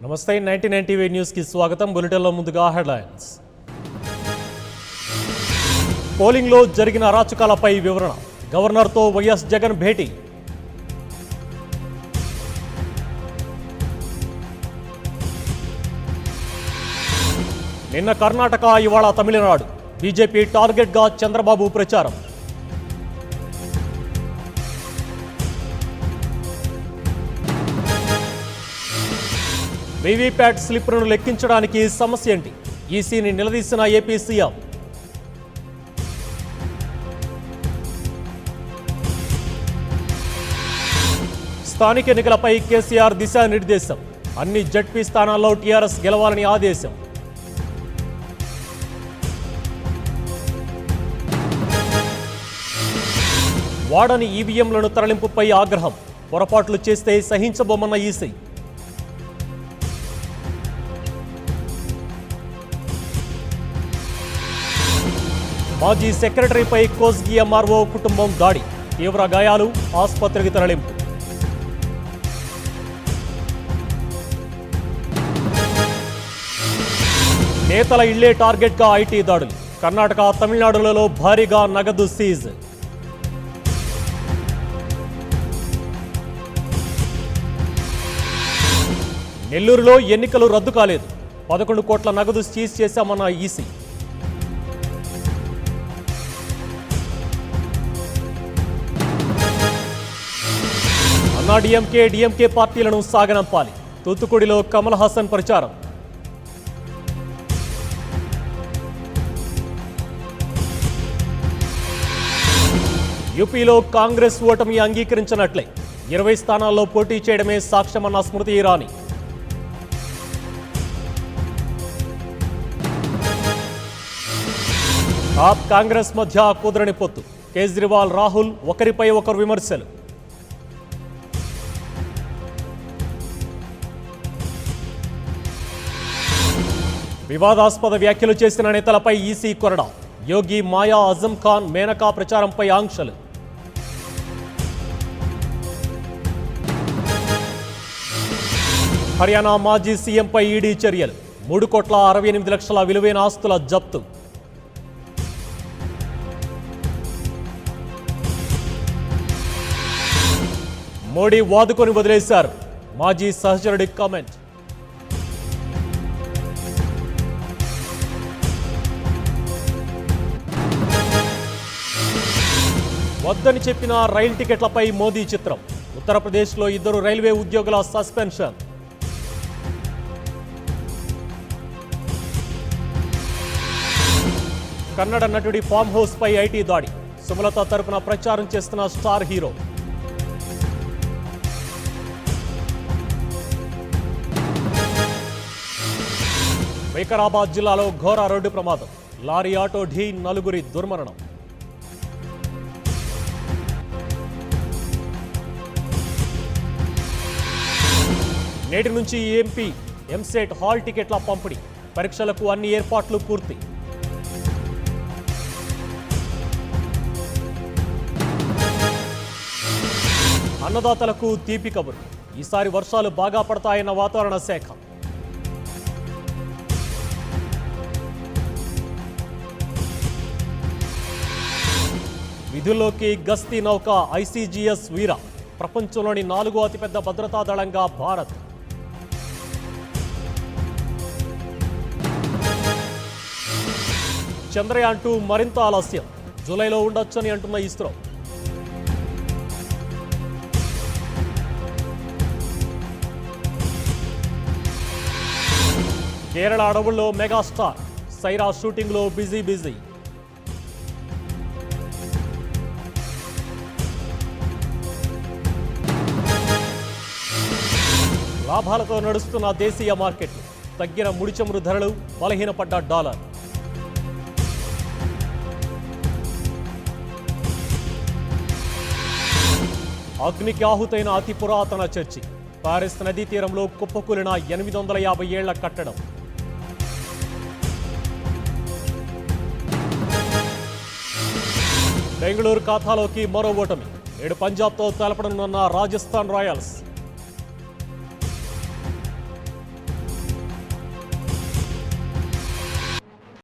నమస్తే 99 TV news కి స్వాగతం. బులెటిన్లో ముందుగా హెడ్లైన్స్. పోలింగ్ లో జరిగిన అరాచకాలపై వివరణ. గవర్నర్ తో వైఎస్ జగన్ భేటీ. నిన్న కర్ణాటక, ఇవాళ తమిళనాడు. బీజేపీ టార్గెట్ గా చంద్రబాబు ప్రచారం. వీవీప్యాట్ స్లిప్లను లెక్కించడానికి సమస్య ఏంటి? ఈసీని నిలదీసిన ఏపీ సీఎం. స్థానిక ఎన్నికలపై కేసీఆర్ దిశానిర్దేశం. అన్ని జడ్పీ స్థానాల్లో టీఆర్ఎస్ గెలవాలని ఆదేశం. వాడని ఈవీఎంలను తరలింపుపై ఆగ్రహం. పొరపాట్లు చేస్తే సహించబోమన్న ఈసీ. మాజీ సెక్రటరీపై కోస్గి ఎంఆర్ఓ కుటుంబం దాడి. తీవ్ర గాయాలు, ఆసుపత్రికి తరలింపు. నేతల ఇళ్లే టార్గెట్గా ఐటీ దాడులు. కర్ణాటక, తమిళనాడులలో భారీగా నగదు సీజ్. నెల్లూరులో ఎన్నికలు రద్దు కాలేదు. 11 కోట్ల నగదు సీజ్ చేశామన్న ఈసీ. డిఎంకే పార్టీలను సాగనంపాలి. తూత్తుకుడిలో కమల్ హాసన్ ప్రచారం. యూపీలో కాంగ్రెస్ ఓటమి అంగీకరించినట్లే. 20 స్థానాల్లో పోటీ చేయడమే సాక్ష్యమన్న స్మృతి ఇరానీ. ఆప్ కాంగ్రెస్ మధ్య కుదరని పొత్తు. కేజ్రీవాల్, రాహుల్ ఒకరిపై ఒకరు విమర్శలు. వివాదాస్పద వ్యాఖ్యలు చేసిన నేతలపై ఈసీ కొరడా. యోగి, మాయా, అజం ఖాన్, మేనకా ప్రచారంపై ఆంక్షలు. హర్యానా మాజీ సీఎంపై ఈడీ చర్యలు. 3,68,00,000 విలువైన ఆస్తుల జప్తు. మోడీ వాదుకొని వదిలేశారు. మాజీ సహచరుడి కామెంట్. వద్దని చెప్పిన రైలు టికెట్లపై మోదీ చిత్రం. ఉత్తరప్రదేశ్లో 2 రైల్వే ఉద్యోగుల సస్పెన్షన్. కన్నడ నటుడి ఫామ్ హౌస్ పై ఐటీ దాడి. సుమలత తరపున ప్రచారం చేస్తున్న స్టార్ హీరో. వికారాబాద్ జిల్లాలో ఘోర రోడ్డు ప్రమాదం. లారీ, ఆటో ఢీ, 4 దుర్మరణం. నేటి నుంచి ఎంపీ, ఎంసెట్ హాల్ టికెట్ల పంపిణీ. పరీక్షలకు అన్ని ఏర్పాట్లు పూర్తి. అన్నదాతలకు తీపి కబురు. ఈసారి వర్షాలు బాగా పడతాయన్న వాతావరణ శాఖ. విధుల్లోకి గస్తీ నౌక ఐసీజీఎస్ వీర. ప్రపంచంలోని 4వ అతిపెద్ద భద్రతా దళంగా భారత్. చంద్రయాన్ 2 మరింత ఆలస్యం. జూలైలో ఉండొచ్చని అంటున్న ఇస్రో. కేరళ అడవుల్లో మెగాస్టార్ సైరా షూటింగ్లో బిజీ. లాభాలతో నడుస్తున్న దేశీయ మార్కెట్లు. తగ్గిన ముడి చమురు ధరలు, బలహీనపడ్డ డాలర్. అగ్నికి ఆహుతైన అతి పురాతన చర్చి. పారిస్ నదీ తీరంలో కుప్పకూలిన 850 ఏళ్ల కట్టడం. బెంగళూరు ఖాతాలోకి మరో ఓటమి. 7 పంజాబ్తో తలపడనున్న రాజస్థాన్ రాయల్స్.